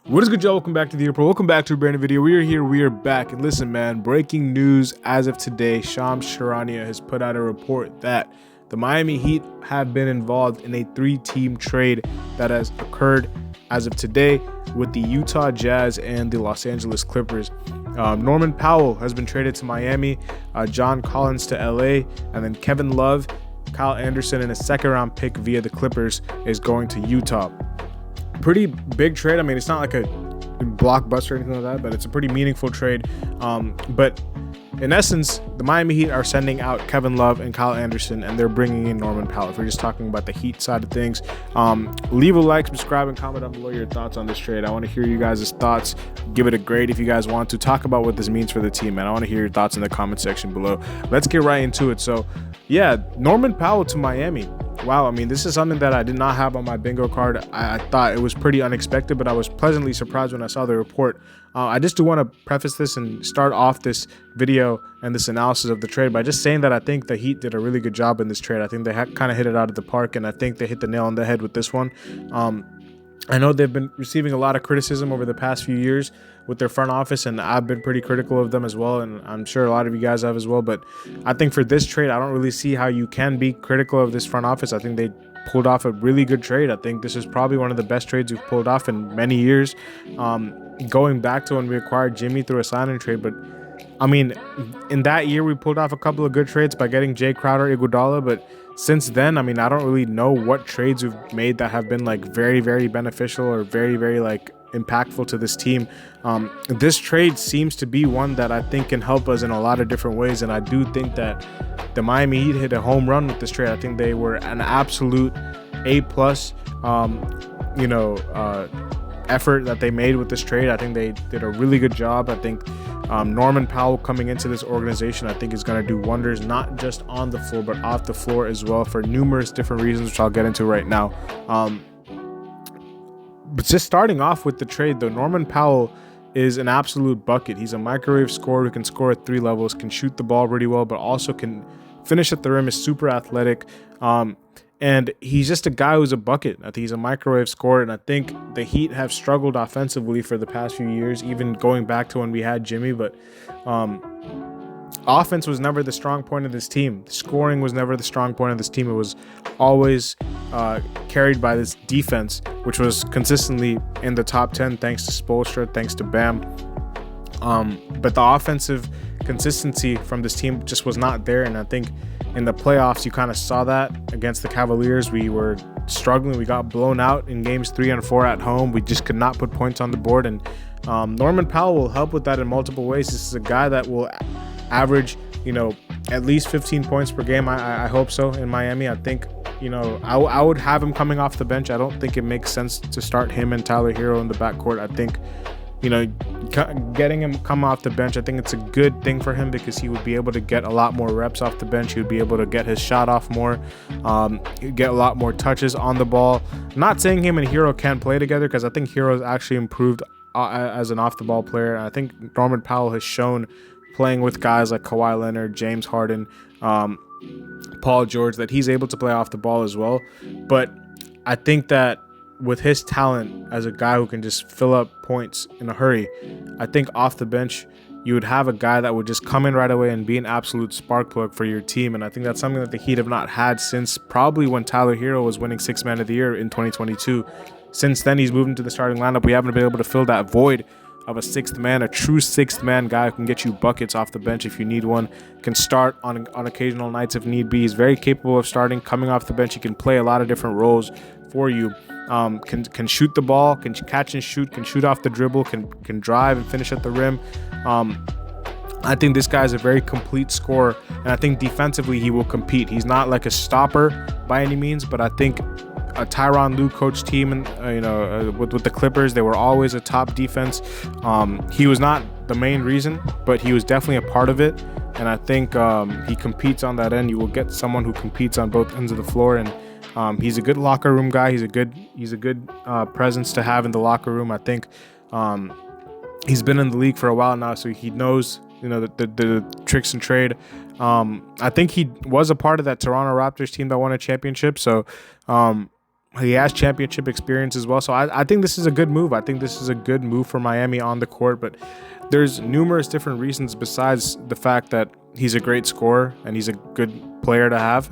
What is good, y'all? Welcome back to the Pro. Welcome back to a brand new video. We are here. We are back. And listen, man, breaking news as of today. Shams Charania has put out a report that the Miami Heat have been involved in a 3-team trade that has occurred as of today with the Utah Jazz and the Los Angeles Clippers. Norman Powell has been traded to Miami, John Collins to LA, and then Kevin Love, Kyle Anderson, and a second-round pick via the Clippers is going to Utah. Pretty big trade. I mean, it's not like a blockbuster or anything like that, but it's a pretty meaningful trade. But in essence, the Miami Heat are sending out Kevin Love and Kyle Anderson, and they're bringing in Norman Powell. If we're just talking about the Heat side of things, leave a like, subscribe, and comment down below your thoughts on this trade. I want to hear you guys' thoughts. Give it a grade if you guys want to. Talk about what this means for the team, man. I want to hear your thoughts in the comment section below. Let's get right into it. So, yeah, Norman Powell to Miami. Wow, I mean, this is something that I did not have on my bingo card. I thought it was pretty unexpected, but I was pleasantly surprised when I saw the report. I just do want to preface this and start off this video and this analysis of the trade by just saying that I think the Heat did a really good job in this trade. I think they kind of hit it out of the park, and I think they hit the nail on the head with this one. I know they've been receiving a lot of criticism over the past few years with their front office, and I've been pretty critical of them as well, and I'm sure a lot of you guys have as well. But I think for this trade, I don't really see how you can be critical of this front office. I think they pulled off a really good trade. I think this is probably one of the best trades we've pulled off in many years, going back to when we acquired Jimmy through a sign-and trade. But I mean, in that year, we pulled off a couple of good trades by getting Jay Crowder, Iguodala, but since then, I mean, I don't really know what trades we've made that have been like very, very beneficial or very, very like impactful to this team. This trade seems to be one that I think can help us in a lot of different ways, and I do think that the Miami Heat hit a home run with this trade. I think they were an absolute A+, effort that they made with this trade. I think they did a really good job. I think Norman Powell coming into this organization, I think, is going to do wonders, not just on the floor, but off the floor as well, for numerous different reasons, which I'll get into right now. But just starting off with the trade, though, Norman Powell is an absolute bucket. He's a microwave scorer who can score at 3 levels, can shoot the ball really well, but also can finish at the rim, is super athletic. And he's just a guy who's a bucket. I think he's a microwave scorer, and I think the Heat have struggled offensively for the past few years, even going back to when we had Jimmy. But offense was never the strong point of this team. Scoring was never the strong point of this team. It was always carried by this defense, which was consistently in the top 10 thanks to Spoelstra, thanks to Bam. But the offensive consistency from this team just was not there, and I think in the playoffs, you kind of saw that against the Cavaliers. We were struggling. We got blown out in games 3 and 4 at home. We just could not put points on the board. And Norman Powell will help with that in multiple ways. This is a guy that will average, at least 15 points per game. I hope so in Miami. I think, I would have him coming off the bench. I don't think it makes sense to start him and Tyler Hero in the backcourt. I think, getting him come off the bench, I think it's a good thing for him because he would be able to get a lot more reps off the bench. He would be able to get his shot off more, get a lot more touches on the ball. I'm not saying him and Hero can't play together, because I think Hero's actually improved as an off-the-ball player. And I think Norman Powell has shown playing with guys like Kawhi Leonard, James Harden, Paul George, that he's able to play off the ball as well. But I think that with his talent as a guy who can just fill up points in a hurry, I think off the bench you would have a guy that would just come in right away and be an absolute spark plug for your team. And I think that's something that the Heat have not had since probably when Tyler Hero was winning 6th Man of the Year in 2022. Since then, he's moved into the starting lineup. We haven't been able to fill that void of a 6th man, a true 6th man guy who can get you buckets off the bench if you need one, can start on occasional nights if need be. He's very capable of starting, coming off the bench. He can play a lot of different roles for you. Can shoot the ball, can catch and shoot, can shoot off the dribble, can drive and finish at the rim. I think this guy is a very complete scorer, and I think defensively he will compete. He's not like a stopper by any means, but I think a Tyronn Lue coach team, and with the Clippers, they were always a top defense. He was not the main reason, but he was definitely a part of it, and I think he competes on that end. You will get someone who competes on both ends of the floor, and he's a good locker room guy. He's a good presence to have in the locker room. I think he's been in the league for a while now, so he knows the tricks and trade. I think he was a part of that Toronto Raptors team that won a championship. So He has championship experience as well. So I think this is a good move. I think this is a good move for Miami on the court. But there's numerous different reasons besides the fact that he's a great scorer and he's a good player to have.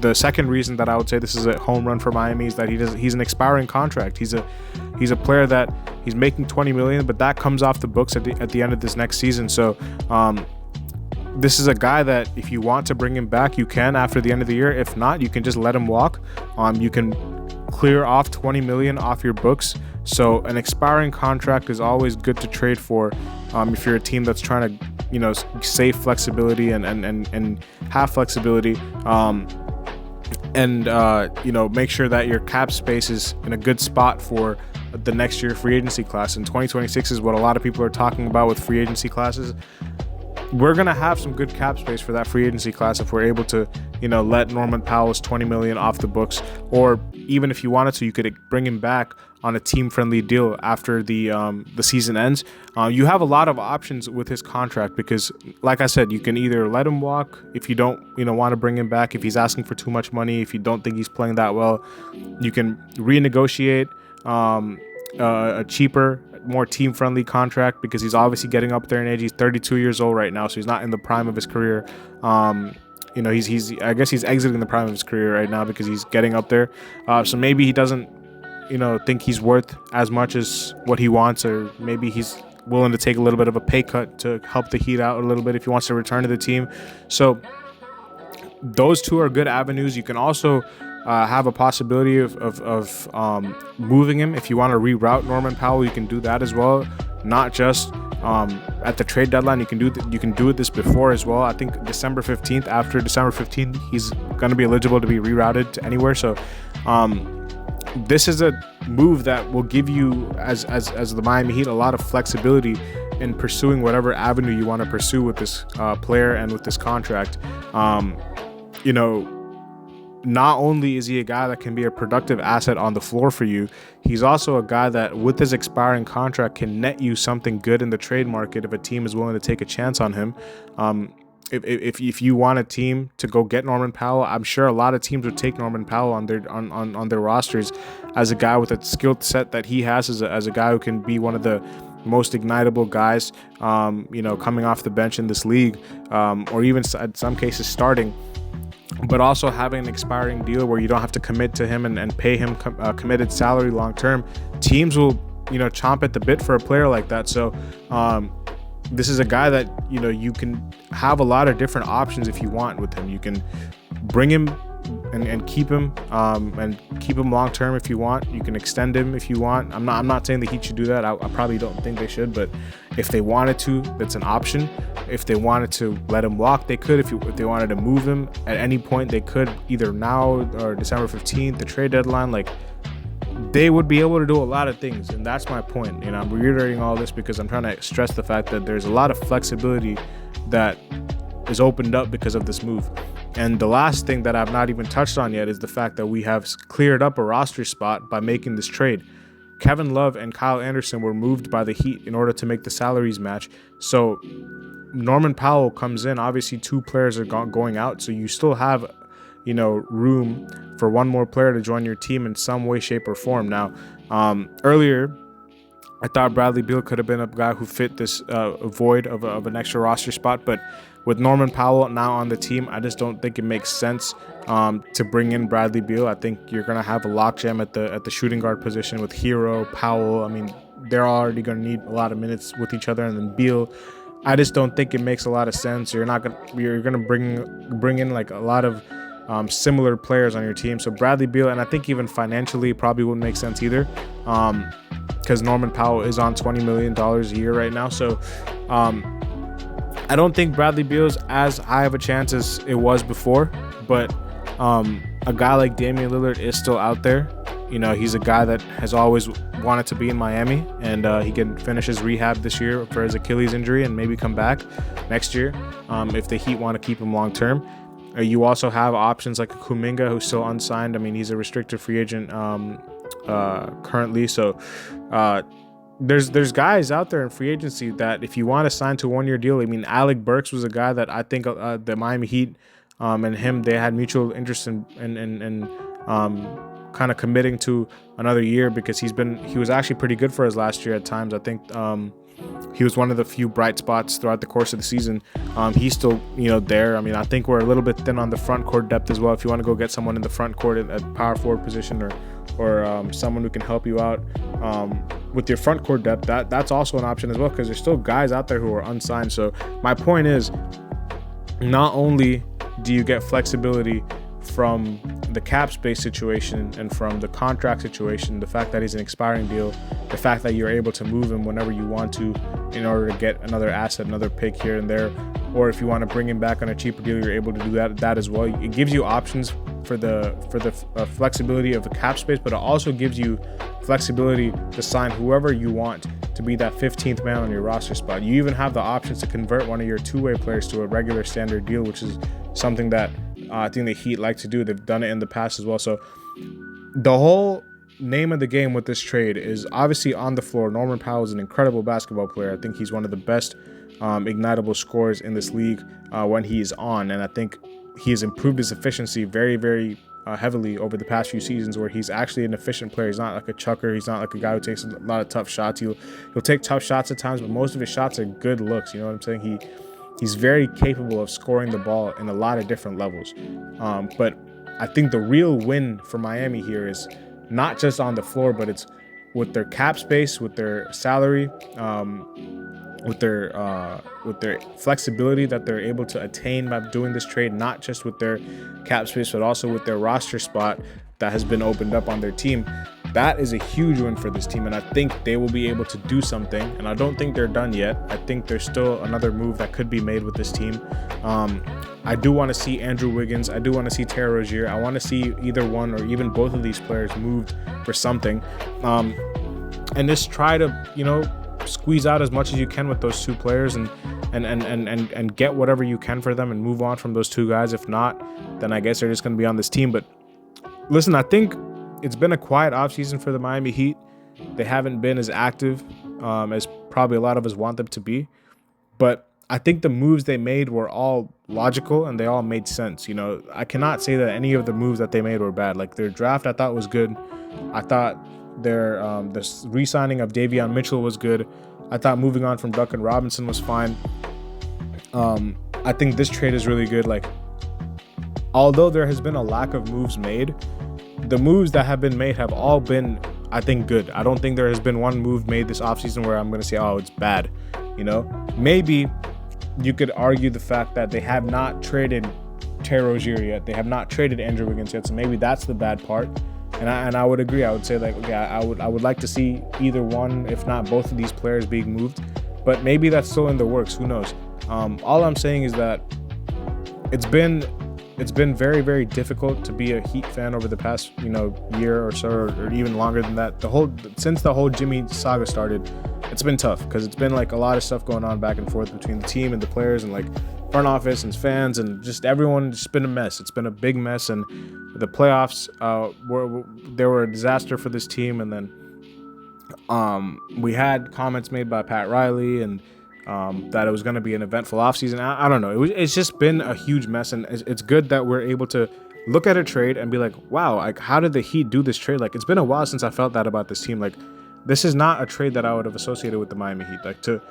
The second reason that I would say this is a home run for Miami is that he's an expiring contract. He's a player that he's making $20 million, but that comes off the books at the end of this next season. So this is a guy that if you want to bring him back, you can after the end of the year. If not, you can just let him walk. You can clear off $20 million off your books. So an expiring contract is always good to trade for if you're a team that's trying to, save flexibility and have flexibility. Make sure that your cap space is in a good spot for the next year free agency class. And 2026 is what a lot of people are talking about with free agency classes. We're going to have some good cap space for that free agency class if we're able to, let Norman Powell's $20 million off the books, or even if you wanted to, you could bring him back on a team-friendly deal after the season ends. You have a lot of options with his contract because, like I said, you can either let him walk if you don't, want to bring him back. If he's asking for too much money, if you don't think he's playing that well, you can renegotiate a cheaper, more team-friendly contract because he's obviously getting up there in age. He's 32 years old right now, so he's not in the prime of his career. He's I guess he's exiting the prime of his career right now because he's getting up there. So maybe he doesn't, think he's worth as much as what he wants, or maybe he's willing to take a little bit of a pay cut to help the Heat out a little bit if he wants to return to the team. So those two are good avenues. You can also have a possibility of moving him. If you want to reroute Norman Powell, you can do that as well. Not just at the trade deadline. You can do it this before as well. I think December 15th. After December 15th, he's going to be eligible to be rerouted to anywhere. So this is a move that will give you, as the Miami Heat, a lot of flexibility in pursuing whatever avenue you want to pursue with this player and with this contract. Not only is he a guy that can be a productive asset on the floor for you, he's also a guy that with his expiring contract can net you something good in the trade market if a team is willing to take a chance on him. If you want a team to go get Norman Powell, I'm sure a lot of teams would take Norman Powell on their rosters as a guy with a skill set that he has, as a guy who can be one of the most ignitable guys, coming off the bench in this league, or even in some cases starting. But also having an expiring deal where you don't have to commit to him and pay him committed salary long term. Teams will, chomp at the bit for a player like that. So this is a guy that, you can have a lot of different options if you want with him. You can bring him and keep him long term if you want. You can extend him if you want. I'm not saying the Heat should do that. I probably don't think they should, but if they wanted to, that's an option. If they wanted to let him walk, they could. If they wanted to move him at any point, they could, either now or December 15th, the trade deadline. Like, they would be able to do a lot of things, and that's my point. I'm reiterating all this because I'm trying to stress the fact that there's a lot of flexibility that is opened up because of this move. And the last thing that I've not even touched on yet is the fact that we have cleared up a roster spot by making this trade. Kevin Love and Kyle Anderson were moved by the Heat in order to make the salaries match. So Norman Powell comes in. Obviously, two players are going out, so you still have, room for one more player to join your team in some way, shape, or form. Now, earlier, I thought Bradley Beal could have been a guy who fit this void of an extra roster spot, but with Norman Powell now on the team, I just don't think it makes sense to bring in Bradley Beal. I think you're going to have a lockjam at the shooting guard position with Hero, Powell. I mean, they're already going to need a lot of minutes with each other, and then Beal. I just don't think it makes a lot of sense. You're going to bring in like a lot of similar players on your team. So Bradley Beal, and I think even financially probably wouldn't make sense either, because Norman Powell is on $20 million a year right now. So I don't think Bradley Beal is as high of a chance as it was before, but a guy like Damian Lillard is still out there. He's a guy that has always wanted to be in Miami, and he can finish his rehab this year for his Achilles injury and maybe come back next year if the Heat want to keep him long term. You also have options like Kuminga, who's still unsigned. I mean, he's a restricted free agent currently. So there's guys out there in free agency that if you want to sign to a one-year deal, I mean, Alec Burks was a guy that I think the Miami Heat and him, they had mutual interest in kind of committing to another year, because he was actually pretty good for us last year at times. I think he was one of the few bright spots throughout the course of the season. He's still, there. I mean, I think we're a little bit thin on the front court depth as well. If you want to go get someone in the front court at power forward position, or someone who can help you out with your front court depth, that's also an option as well, because there's still guys out there who are unsigned. So my point is, not only do you get flexibility from the cap space situation and from the contract situation, the fact that he's an expiring deal, the fact that you're able to move him whenever you want to in order to get another asset, another pick here and there, or if you want to bring him back on a cheaper deal, you're able to do that as well. It gives you options for the flexibility of the cap space, but it also gives you flexibility to sign whoever you want to be that 15th man on your roster spot. You even have the options to convert one of your two-way players to a regular standard deal, which is something that I think the Heat like to do. They've done it in the past as well. So the whole name of the game with this trade is obviously on the floor. Norman Powell is an incredible basketball player. I think he's one of the best ignitable scorers in this league when he's on, and I think he has improved his efficiency very, very heavily over the past few seasons, where he's actually an efficient player. He's not like a chucker. He's not like a guy who takes a lot of tough shots. He'll take tough shots at times, but most of his shots are good looks. You know what I'm saying? He's very capable of scoring the ball in a lot of different levels. But I think the real win for Miami here is not just on the floor, but it's with their cap space, with their salary, with their flexibility that they're able to attain by doing this trade, not just with their cap space, but also with their roster spot that has been opened up on their team. That is a huge win for this team, and I think they will be able to do something, and I don't think they're done yet. I think there's still another move that could be made with this team. I do want to see Andrew Wiggins. I do want to see Terry Rozier. I want to see either one or even both of these players moved for something. And just try to, squeeze out as much as you can with those two players and get whatever you can for them and move on from those two guys. If not, then I guess they're just going to be on this team. But listen, I think it's been a quiet offseason for the Miami Heat. They haven't been as active as probably a lot of us want them to be. But I think the moves they made were all logical and they all made sense. I cannot say that any of the moves that they made were bad. Like their draft, I thought was good. I thought their the re-signing of Davion Mitchell was good. I thought moving on from Duncan Robinson was fine. I think this trade is really good. Like, although there has been a lack of moves made, the moves that have been made have all been, I think, good. I don't think there has been one move made this offseason where I'm going to say, oh, it's bad. Maybe you could argue the fact that they have not traded Terry Rozier yet. They have not traded Andrew Wiggins yet. So maybe that's the bad part. And I would agree. I would say, like, okay, I would like to see either one, if not both of these players being moved. But maybe that's still in the works. Who knows? All I'm saying is that it's been very, very difficult to be a Heat fan over the past, year or so, or even longer than that. Since the whole Jimmy saga started, it's been tough because it's been like a lot of stuff going on back and forth between the team and the players and like front office and fans and just everyone. It's been a mess. It's been a big mess, and the playoffs were a disaster for this team. And then we had comments made by Pat Riley and that it was going to be an eventful offseason. I don't know. It's just been a huge mess, and it's good that we're able to look at a trade and be like, wow, like how did the Heat do this trade? Like it's been a while since I felt that about this team. Like this is not a trade that I would have associated with the Miami Heat. Like to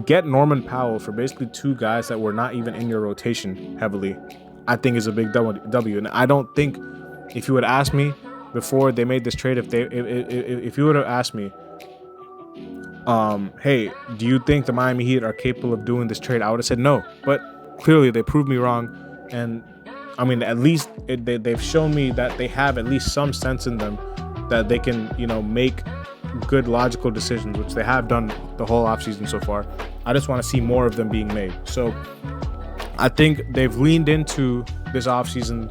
get Norman Powell for basically two guys that were not even in your rotation heavily, I think is a big W. And I don't think, if you would ask me before they made this trade, if you would have asked me, hey, do you think the Miami Heat are capable of doing this trade? I would have said no, but clearly they proved me wrong. And I mean, at least they've shown me that they have at least some sense in them that they can, make good logical decisions, which they have done the whole offseason so far. I just want to see more of them being made. So I think they've leaned into this offseason,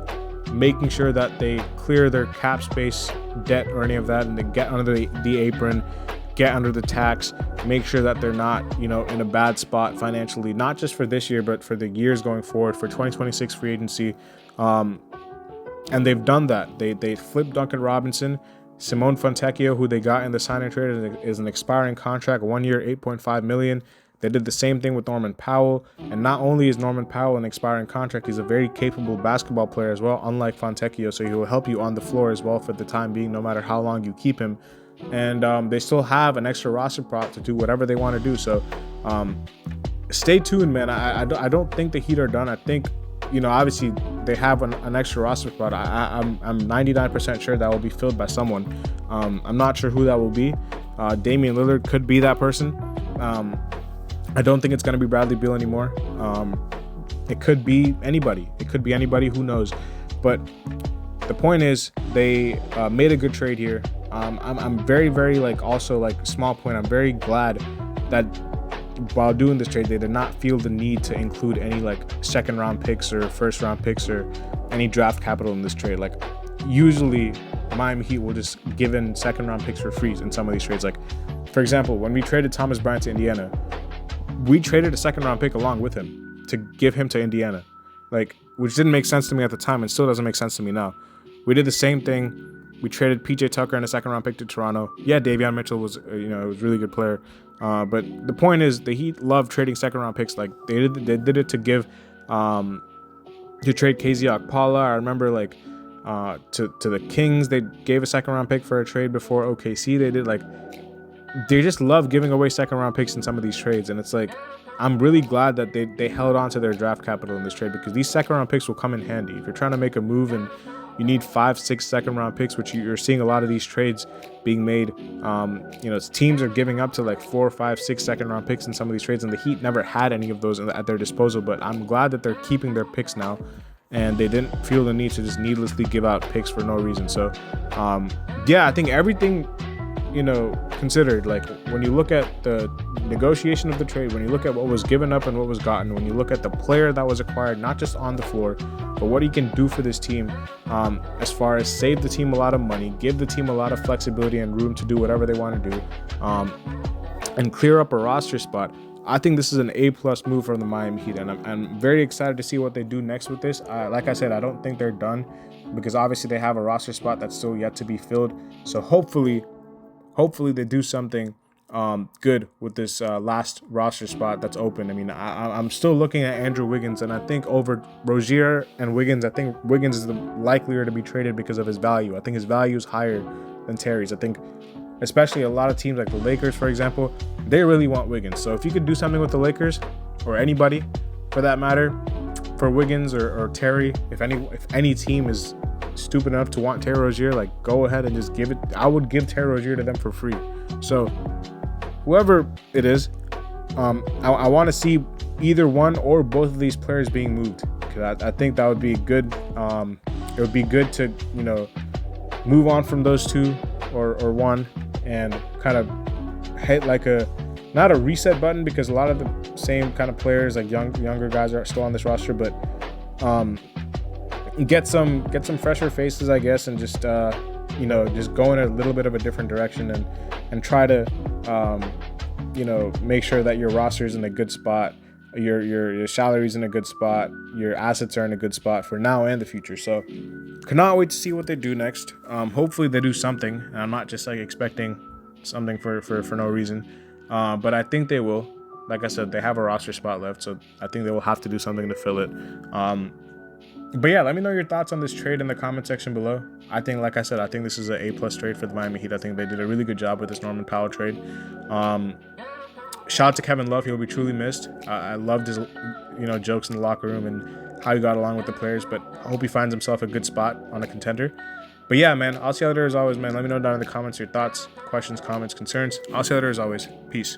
making sure that they clear their cap space debt or any of that, and they get under the apron, get under the tax, make sure that they're not, in a bad spot financially, not just for this year, but for the years going forward, for 2026 free agency. And they've done that. They flipped Duncan Robinson. Simone Fontecchio, who they got in the signing trade, is an expiring contract, 1 year, $8.5 million. They did the same thing with Norman Powell. And not only is Norman Powell an expiring contract, he's a very capable basketball player as well, unlike Fontecchio. So he will help you on the floor as well for the time being, no matter how long you keep him. And they still have an extra roster spot to do whatever they want to do. So stay tuned, man. I don't think the Heat are done. I think, obviously they have an extra roster spot. I'm 99% sure that will be filled by someone. I'm not sure who that will be. Damian Lillard could be that person. I don't think it's going to be Bradley Beal anymore. It could be anybody. Who knows? But the point is, they made a good trade here. I'm very, very small point. I'm very glad that while doing this trade, they did not feel the need to include any second round picks or first round picks or any draft capital in this trade. Usually Miami Heat will just give in second round picks for free in some of these trades. For example, when we traded Thomas Bryant to Indiana, we traded a second round pick along with him to give him to Indiana, which didn't make sense to me at the time and still doesn't make sense to me now. We did the same thing. We traded PJ Tucker and a second round pick to Toronto. Yeah, Davion Mitchell was, was a really good player. But the point is, the Heat love trading second round picks. They did it to give, to trade KZ Okpala. I remember to the Kings, they gave a second round pick for a trade before OKC. They just love giving away second round picks in some of these trades. And it's I'm really glad that they held on to their draft capital in this trade, because these second round picks will come in handy. If you're trying to make a move and you need 5-6 second round picks, which you're seeing a lot of these trades being made. Teams are giving up to 4, 5, 6 second round picks in some of these trades, and the Heat never had any of those at their disposal. But I'm glad that they're keeping their picks now, and they didn't feel the need to just needlessly give out picks for no reason. So, I think everything, considered, when you look at the negotiation of the trade, when you look at what was given up and what was gotten, when you look at the player that was acquired, not just on the floor, but what he can do for this team, as far as save the team a lot of money, give the team a lot of flexibility and room to do whatever they want to do, and clear up a roster spot. I think this is an A+ move from the Miami Heat, and I'm very excited to see what they do next with this. Like I said, I don't think they're done, because obviously they have a roster spot that's still yet to be filled. So hopefully they do something good with this last roster spot that's open. I mean, I'm still looking at Andrew Wiggins, and I think over Rozier and Wiggins, I think Wiggins is the likelier to be traded because of his value. I think his value is higher than Terry's. I think especially a lot of teams like the Lakers, for example, they really want Wiggins. So if you could do something with the Lakers, or anybody for that matter, for Wiggins or Terry, if any team is stupid enough to want Terry Rozier, go ahead and just give it. I would give Terry Rozier to them for free. So whoever it is, I want to see either one or both of these players being moved, because I think that would be good. It would be good to move on from those two or one, and kind of hit not a reset button, because a lot of the same kind of players, younger guys, are still on this roster, but get some fresher faces, I guess, and just just go in a little bit of a different direction, and try to make sure that your roster is in a good spot, your salary's in a good spot, your assets are in a good spot for now and the future. So cannot wait to see what they do next. Hopefully they do something, and I'm not just expecting something for no reason, but I think they will. Like I said, they have a roster spot left, so I think they will have to do something to fill it. But yeah, let me know your thoughts on this trade in the comment section below. I think, like I said, I think this is an A+ trade for the Miami Heat. I think they did a really good job with this Norman Powell trade. Shout out to Kevin Love. He will be truly missed. I loved his, jokes in the locker room and how he got along with the players, but I hope he finds himself a good spot on a contender. But yeah, man, I'll see you later as always, man. Let me know down in the comments your thoughts, questions, comments, concerns. I'll see you later as always. Peace.